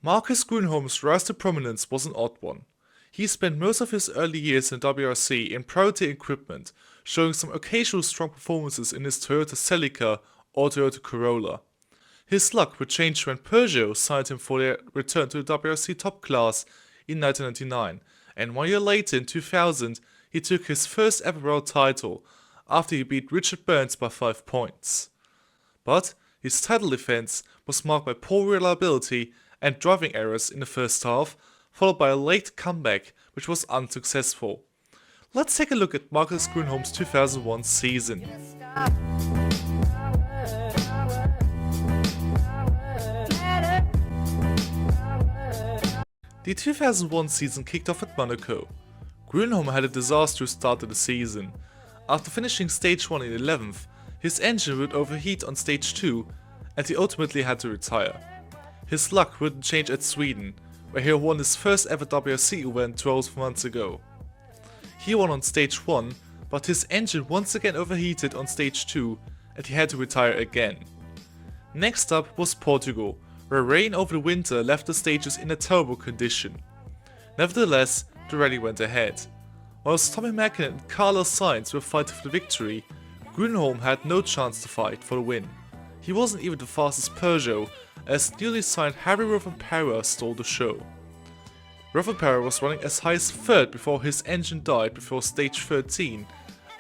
Marcus Grönholm's rise to prominence was an odd one. He spent most of his early years in WRC in priority equipment, showing some occasional strong performances in his Toyota Celica or Toyota Corolla. His luck would change when Peugeot signed him for their return to the WRC top class in 1999, and 1 year later in 2000 he took his first ever world title after he beat Richard Burns by 5 points. But his title defense was marked by poor reliability and driving errors in the first half, followed by a late comeback which was unsuccessful. Let's take a look at Marcus Grönholm's 2001 season. The 2001 season kicked off at Monaco. Grönholm had a disastrous start to the season. After finishing stage 1 in 11th, his engine would overheat on stage 2 and he ultimately had to retire. His luck wouldn't change at Sweden, where he won his first ever WRC event 12 months ago. He won on stage 1, but his engine once again overheated on stage 2 and he had to retire again. Next up was Portugal, where rain over the winter left the stages in a terrible condition. Nevertheless, the rally went ahead. Whilst Tommi Mäkinen and Carlos Sainz were fighting for the victory, Grönholm had no chance to fight for the win. He wasn't even the fastest Peugeot, as newly signed Harry Rovanperä stole the show. Rovanperä was running as high as 3rd before his engine died before stage 13,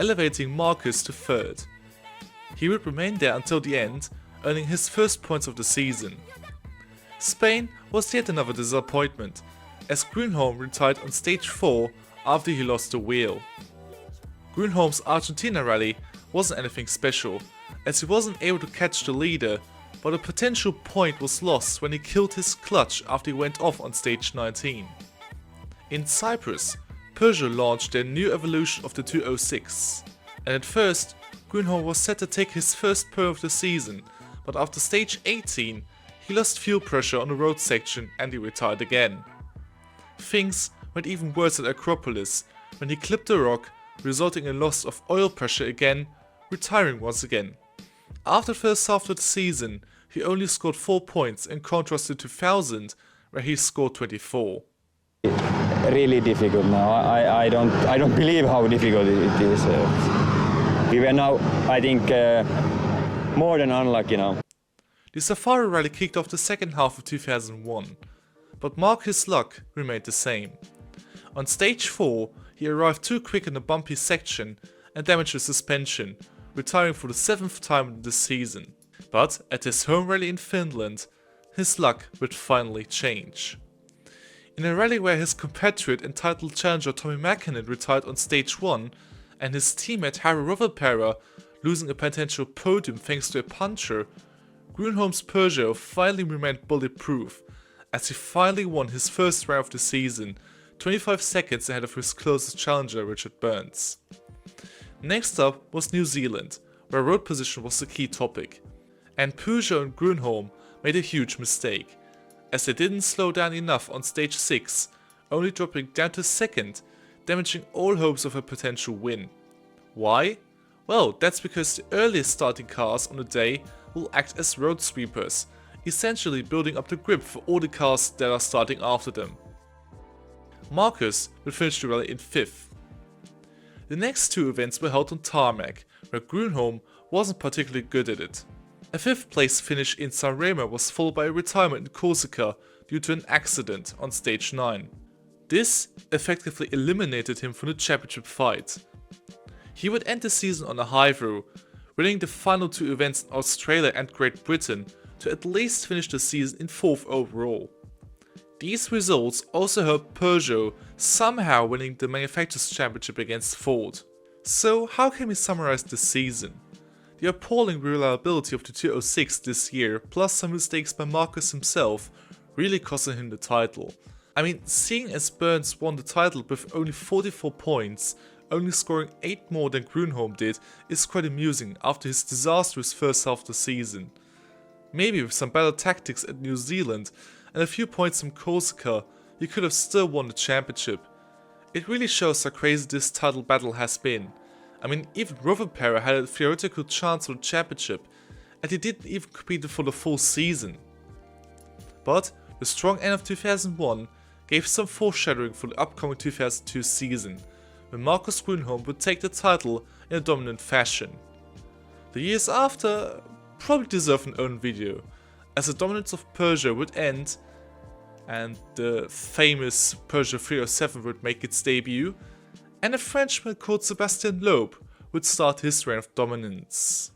elevating Marcus to 3rd. He would remain there until the end, earning his first points of the season. Spain was yet another disappointment, as Grönholm retired on stage 4 after he lost the wheel. Grönholm's Argentina rally wasn't anything special, as he wasn't able to catch the leader, but a potential point was lost when he killed his clutch after he went off on stage 19. In Cyprus, Peugeot launched their new evolution of the 206, and at first Grönholm was set to take his first pole of the season, but after stage 18 he lost fuel pressure on the road section and he retired again. Things went even worse at Acropolis when he clipped a rock, resulting in loss of oil pressure again, retiring once again. After the first half of the season, he only scored 4 points in contrast to 2000, where he scored 24. Really difficult now. I don't believe how difficult it is. We were now, I think, more than unlucky now. The Safari Rally kicked off the second half of 2001, but Marcus' luck remained the same. On stage 4, he arrived too quick in a bumpy section and damaged the suspension, retiring for the 7th time in the season. But at his home rally in Finland, his luck would finally change. In a rally where his compatriot and title challenger Tommi Mäkinen retired on stage 1 and his teammate Harry Rovanperä losing a potential podium thanks to a puncture, Grönholm's Peugeot finally remained bulletproof, as he finally won his first round of the season, 25 seconds ahead of his closest challenger Richard Burns. Next up was New Zealand, where road position was the key topic, and Peugeot and Grönholm made a huge mistake, as they didn't slow down enough on stage 6, only dropping down to 2nd, damaging all hopes of a potential win. Why? Well, that's because the earliest starting cars on the day will act as road sweepers, essentially building up the grip for all the cars that are starting after them. Marcus would finish the rally in 5th. The next 2 events were held on tarmac, where Grönholm wasn't particularly good at it. A 5th place finish in Sanremo was followed by a retirement in Corsica due to an accident on stage 9. This effectively eliminated him from the championship fight. He would end the season on a high though, winning the final 2 events in Australia and Great Britain to at least finish the season in 4th overall. These results also helped Peugeot somehow winning the Manufacturers' Championship against Ford. So how can we summarize this season? The appalling reliability of the 206 this year, plus some mistakes by Marcus himself, really costing him the title. I mean, seeing as Burns won the title with only 44 points, only scoring 8 more than Grönholm did, is quite amusing after his disastrous first half of the season. Maybe with some better tactics at New Zealand and a few points from Corsica, he could have still won the championship. It really shows how crazy this title battle has been. I mean, even Rovanperä had a theoretical chance for the championship, and he didn't even compete for the full season. But The strong end of 2001 gave some foreshadowing for the upcoming 2002 season, when Markus Grönholm would take the title in a dominant fashion. The years after probably deserve an own video, as the dominance of Peugeot would end and the famous Peugeot 307 would make its debut, and a Frenchman called Sébastien Loeb would start his reign of dominance.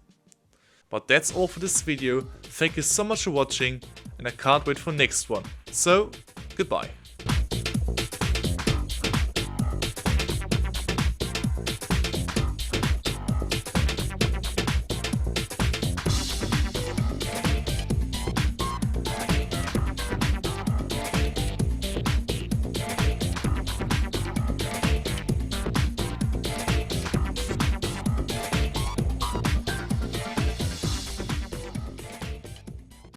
But that's all for this video, thank you so much for watching and I can't wait for the next one, so goodbye.